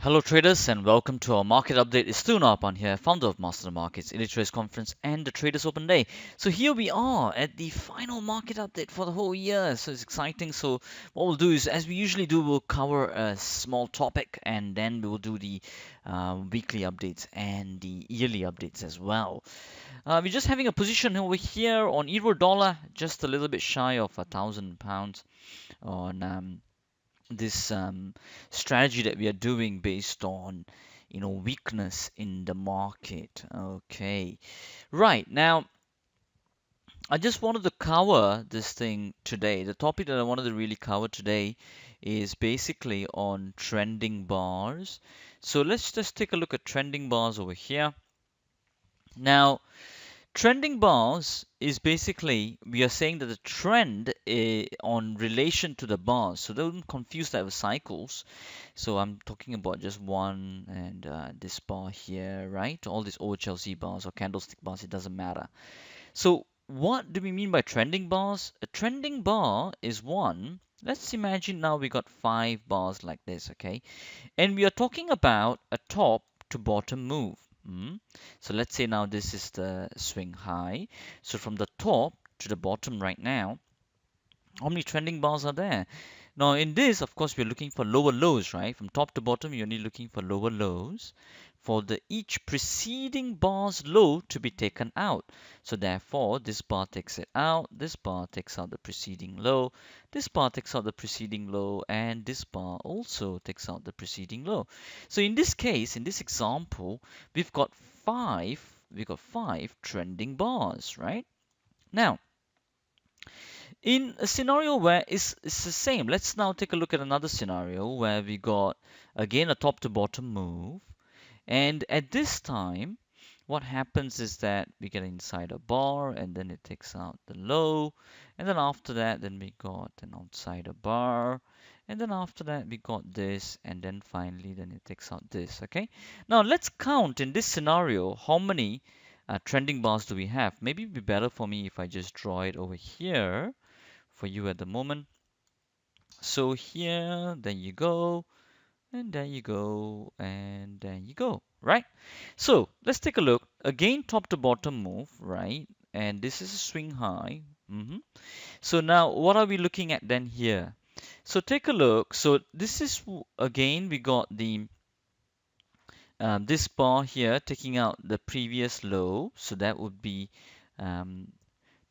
Hello traders and welcome to our market update. It's Stu Napan here, founder of Master the Markets, Illustrates Conference and the Traders Open Day. So here we are at the final market update for the whole year. So it's exciting. So what we'll do is, as we usually do, we'll cover a small topic and then we'll do the weekly updates and the yearly updates as well. We're just having a position over here on Euro Dollar, just a little bit shy of £1,000 on this strategy that we are doing based on weakness in the market. Okay, right now I just wanted to cover this thing today. The topic that I wanted to really cover today is basically on trending bars. So let's just take a look at trending bars over here. Now, trending bars is basically we are saying that the trend on relation to the bars. So don't confuse that with cycles. So I'm talking about just one and this bar here, right? All these OHLC bars or candlestick bars, it doesn't matter. So what do we mean by trending bars? A trending bar is one. Let's imagine now we got 5 bars like this, okay? And we are talking about a top to bottom move. So let's say now this is the swing high. So from the top to the bottom right now, how many trending bars are there? Now in this, of course, we're looking for lower lows, right? From top to bottom, you're only looking for lower lows for the each preceding bar's low to be taken out. So therefore, this bar takes it out, this bar takes out the preceding low, this bar takes out the preceding low, and this bar also takes out the preceding low. So in this case, in this example, we've got five trending bars, right? Now, in a scenario where it's the same, let's now take a look at another scenario where we got again a top to bottom move. And at this time, what happens is that we get inside a bar and then it takes out the low. And then after that, then we got an outside a bar. And then after that, we got this. And then finally, then it takes out this. Okay. Now let's count in this scenario how many trending bars do we have. Maybe it'd be better for me if I just draw it over here for you at the moment. So here, there you go, and there you go, and there you go, right? So let's take a look. Again, top to bottom move, right? And this is a swing high. So now what are we looking at then here? So take a look. So this is again, we got the this bar here taking out the previous low. So that would be um,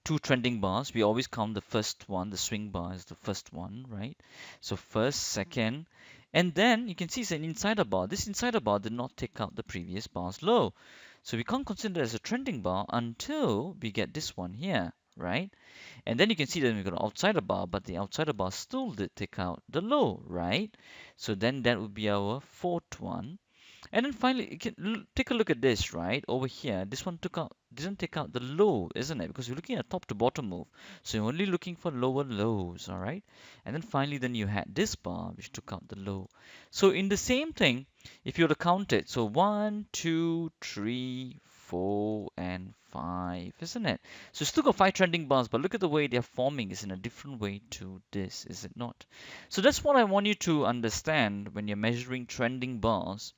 2 trending bars. We always count the first one, the swing bar is the first one, right? So first, second, and then you can see it's an insider bar. This insider bar did not take out the previous bar's low. So we can't consider it as a trending bar until we get this one here, right? And then you can see that we've got an outsider bar, but the outsider bar still did take out the low, right? So then that would be our fourth one. And then finally, you can take a look at this, right? Over here, this one didn't take out the low, isn't it? Because you're looking at top to bottom move. So you're only looking for lower lows, all right? And then finally, then you had this bar, which took out the low. So in the same thing, if you were to count it, so 1, 2, 3, 4, and 5, isn't it? So still got 5 trending bars, but look at the way they're forming is in a different way to this, is it not? So that's what I want you to understand when you're measuring trending bars.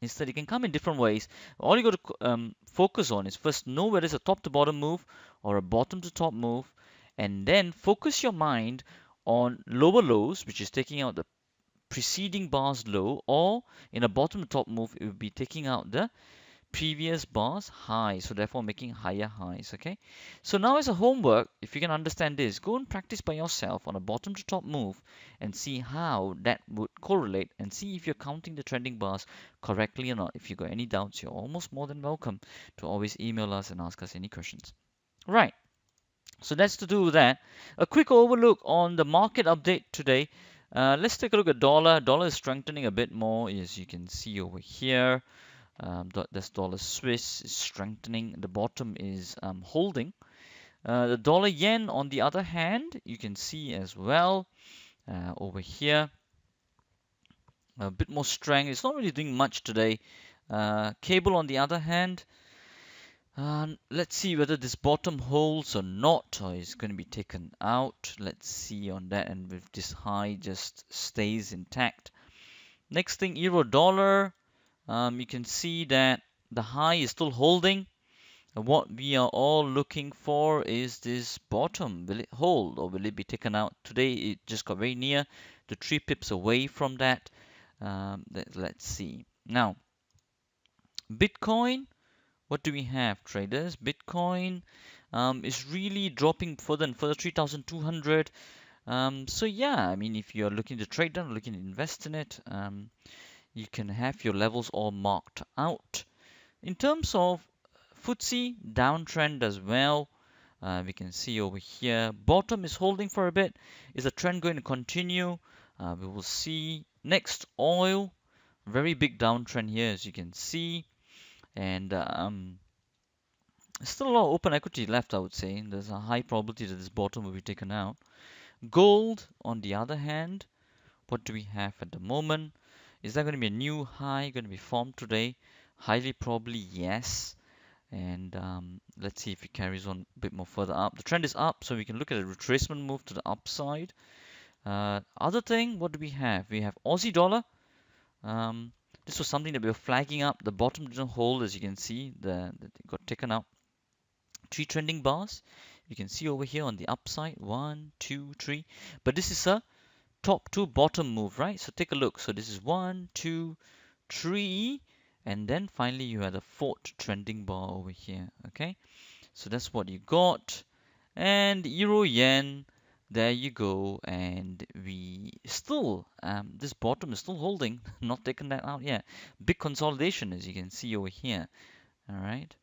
Instead, it can come in different ways. All you got to focus on is first know whether it's a top to bottom move or a bottom to top move, and then focus your mind on lower lows, which is taking out the preceding bar's low, or in a bottom to top move, it would be taking out the previous bar's high, so therefore making higher highs. Okay, so now as a homework, if you can understand this, go and practice by yourself on a bottom to top move and see how that would correlate, and see if you're counting the trending bars correctly or not. If you got any doubts, you're almost more than welcome to always email us and ask us any questions. Right, so that's to do with that. A quick overlook on the market update today. Let's take a look at dollar. Dollar is strengthening a bit more, as you can see over here. This dollar Swiss is strengthening. The bottom is holding. The dollar yen, on the other hand, you can see as well over here, a bit more strength. It's not really doing much today. Cable, on the other hand, let's see whether this bottom holds or not, or is going to be taken out. Let's see on that, and if this high just stays intact. Next thing, euro dollar. You can see that the high is still holding. What we are all looking for is this bottom. Will it hold or will it be taken out? Today it just got very near to 3 pips away from that. Let's see. Now, Bitcoin, what do we have, traders? Bitcoin is really dropping further and further, 3,200. So yeah, I mean, if you're looking to trade down, looking to invest in it, you can have your levels all marked out. In terms of FTSE, downtrend as well. We can see over here, bottom is holding for a bit. Is the trend going to continue? We will see. Next, oil, very big downtrend here, as you can see, and still a lot of open equity left, I would say. There's a high probability that this bottom will be taken out. Gold, on the other hand, what do we have at the moment? Is there going to be a new high going to be formed today? Highly probably yes. And let's see if it carries on a bit more further up. The trend is up, so we can look at a retracement move to the upside. Other thing, what do we have? We have Aussie dollar. This was something that we were flagging up. The bottom didn't hold, as you can see. It got taken out. 3 trending bars. You can see over here on the upside. 1, 2, 3. But this is a top to bottom move, right? So take a look. So this is 1, 2, 3. And then finally you have the 4th trending bar over here. Okay. So that's what you got. And euro yen. There you go, and we still, this bottom is still holding, not taken that out yet. Big consolidation, as you can see over here. All right,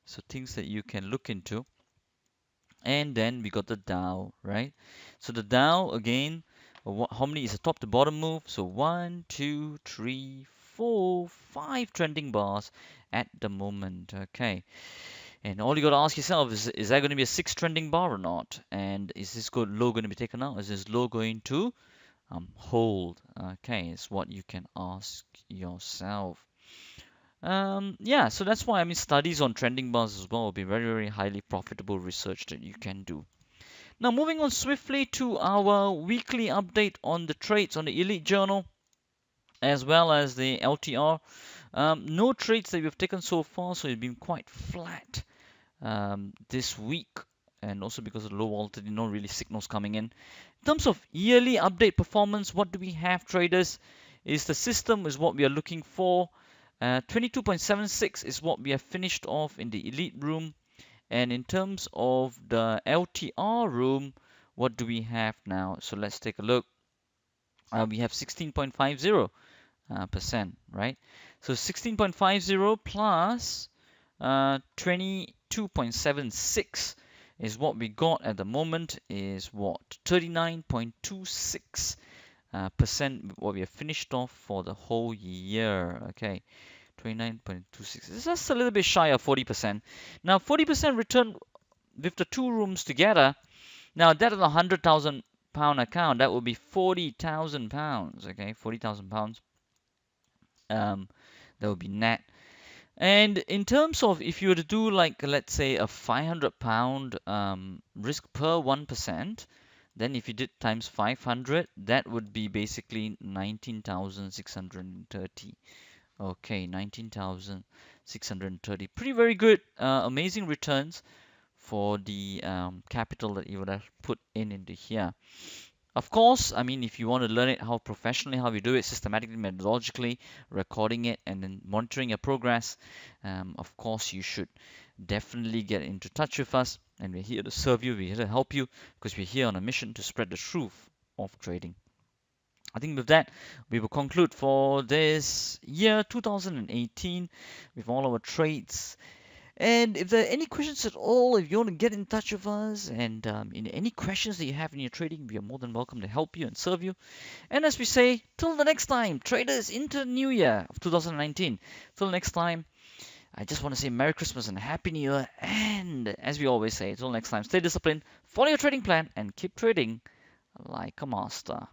so things that you can look into. And then we got the Dow, right? So the Dow again, how many is a top to bottom move? So 1, 2, 3, 4, 5 trending bars at the moment. Okay. And all you got to ask yourself is there going to be a 6th trending bar or not? And is this low going to be taken out? Is this low going to hold? Okay, it's what you can ask yourself. Yeah, so that's why, I mean, studies on trending bars as well will be very, very highly profitable research that you can do. Now, moving on swiftly to our weekly update on the trades on the Elite Journal as well as the LTR. No trades that we've taken so far, so it's been quite flat this week, and also because of low volatility, no really signals coming in. In terms of yearly update performance, what do we have, traders? Is the system is what we are looking for. 22.76 is what we have finished off in the elite room, and in terms of the LTR room, what do we have now? So let's take a look. We have 16.50%, right? So 16.50 plus 22.76 is what we got at the moment, is what? 39.26% what we have finished off for the whole year. Okay, 29.26. It's just a little bit shy of 40%. Now 40% return with the two rooms together. Now that is a £100,000 account. That would be £40,000. Okay, £40,000. That would be net. And in terms of if you were to do, like, let's say a £500 risk per 1%, then if you did times 500, that would be basically 19,630. Okay, 19,630. Pretty very good, amazing returns for the capital that you would have put in into here. Of course, I mean, if you want to learn it how professionally, how we do it systematically, methodologically, recording it, and then monitoring your progress, of course, you should definitely get into touch with us. And we're here to serve you, we're here to help you, because we're here on a mission to spread the truth of trading. I think with that, we will conclude for this year 2018 with all our trades. And if there are any questions at all, if you want to get in touch with us, and in any questions that you have in your trading, we are more than welcome to help you and serve you. And as we say, till the next time, traders, into the new year of 2019. Till next time, I just want to say Merry Christmas and Happy New Year. And as we always say, till next time, stay disciplined, follow your trading plan, and keep trading like a master.